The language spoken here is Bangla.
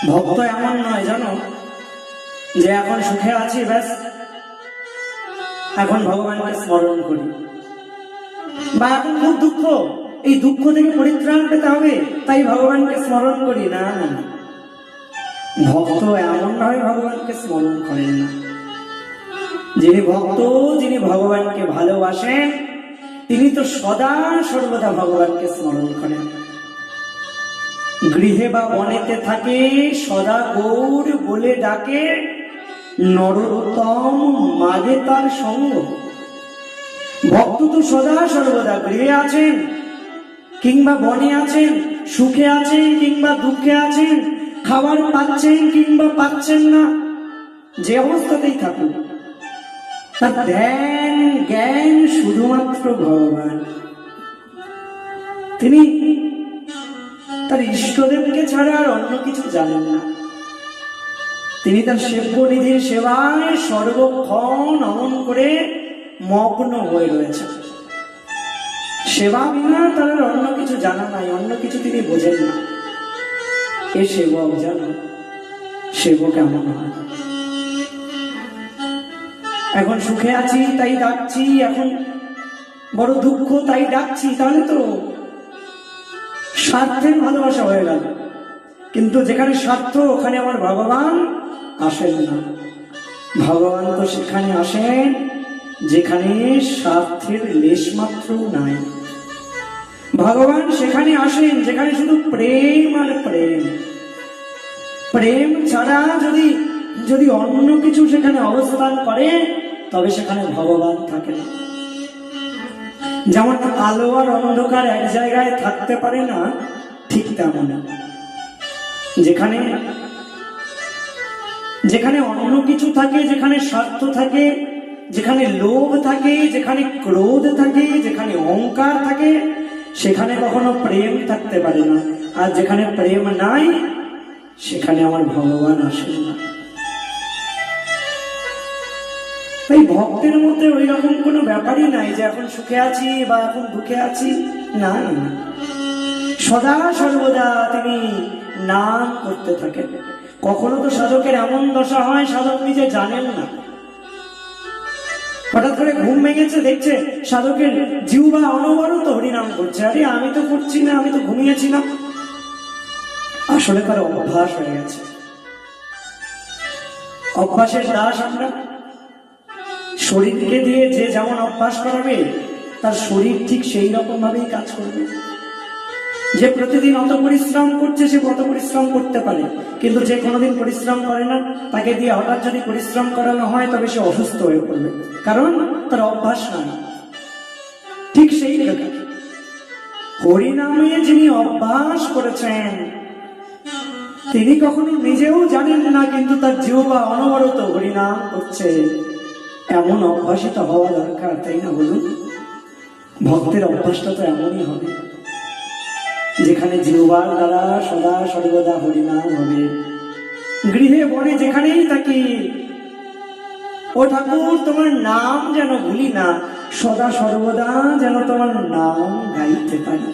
ভক্ত এমন নয় জানো যে এখন সুখে আছি ব্যাস এখন ভগবানকে স্মরণ করি, বা এখন খুব দুঃখ, এই দুঃখ থেকে পরিত্রাণ পেতে হবে তাই ভগবানকে স্মরণ করি না। ভক্ত এমন নয় ভগবানকে স্মরণ করেন না। যিনি ভক্ত, যিনি ভগবানকে ভালোবাসেন, তিনি তো সদা সর্বদা ভগবানকে স্মরণ করেন। গৃহে বা বনেতে থাকে সদা গৌর বলে ডাকে, নরোত্তম মাগে তার সঙ্গ। ভক্ত তো সদা সর্বদা গৃহে আছেন কিংবা বনে আছেন, সুখে আছেন কিংবা দুঃখে আছেন, খাবার পাচ্ছেন কিংবা পাচ্ছেন না, যে অবস্থাতেই থাকুন তার ধ্যান জ্ঞান শুধুমাত্র ভগবান। তিনি তার ইষ্টদেবকে ছাড়া আর অন্য কিছু জানেন না। তিনি তার সেব্য নিধির সেবায় সর্বক্ষণ অমন করে মগ্ন হয়ে রয়েছে। সেবা বিনা তার অন্য কিছু জানা নাই, অন্য কিছু তিনি বোঝেন না। এ সেবক জানো সেবক কেমন হয়। এখন সুখে আছি তাই ডাকছি, এখন বড় দুঃখ তাই ডাকছি, তাহলে তো স্বার্থের ভালোবাসা হয়ে গেল। কিন্তু যেখানে স্বার্থ ওখানে আমার ভগবান আসেন না। ভগবান তো সেখানে আসেন যেখানে স্বার্থের লেশ মাত্র নাই। ভগবান সেখানে আসেন যেখানে শুধু প্রেম আর প্রেম। প্রেম ছাড়া যদি যদি অন্য কিছু সেখানে অবস্থান করে তবে সেখানে ভগবান থাকে না। যেমন আলো আর অন্ধকার এক জায়গায় থাকতে পারে না, ঠিক তেমন যেখানে যেখানে অন্য কিছু থাকে, যেখানে স্বার্থ থাকে, যেখানে লোভ থাকে, যেখানে ক্রোধ থাকে, যেখানে অহংকার থাকে, সেখানে কখনো প্রেম থাকতে পারে না। আর যেখানে প্রেম নাই সেখানে আমার ভগবান আসেন না। তাই ভক্তের মধ্যে ওই রকম কোনো ব্যাপারই নাই যে এখন সুখে আছি বা এখন দুঃখে আছি, না। সদা সর্বদা তিনি নাম করতে থাকেন। কখনো তো সাধকের এমন দশা হয় সাধক নিজে জানেন না, হঠাৎ করে ঘুম ভেঙেছে, দেখছে সাধকের জিহ্বা অনবরত হরিনাম করছে। আরে আমি তো করছি না, আমি তো ঘুমিয়েছিলাম। আসলে তার অভ্যাস হয়ে গেছে। অভ্যাসের দাস আমরা। শরীরকে দিয়ে যে যেমন অভ্যাস করাবে তার শরীর ঠিক সেই রকম ভাবেই কাজ করবে। যে প্রতিদিন অত পরিশ্রম করছে সে কত পরিশ্রম করতে পারে, কিন্তু যে কোনোদিন পরিশ্রম করে না তাকে দিয়ে হঠাৎ যদি পরিশ্রম করানো হয় তবে সে অসুস্থ হয়ে পড়বে, কারণ তার অভ্যাস নাই। ঠিক সেই প্রকার হরিনামে যিনি অভ্যাস করেছেন তিনি কখনো নিজেও জানেন না, কিন্তু তার জিহ্বা অনবরত হরিনাম করছে। এমন অভ্যাসিত হওয়া দরকার, তাই না বলুন? ভক্তের অভ্যাসটা তো এমনই হবে যেখানে জিহ্বার দ্বারা সদা সর্বদা হরিনাম হবে। গৃহে বনে যেখানেই থাকি, ও ঠাকুর তোমার নাম যেন ভুলি না, সদা সর্বদা যেন তোমার নাম গাইতে পারি।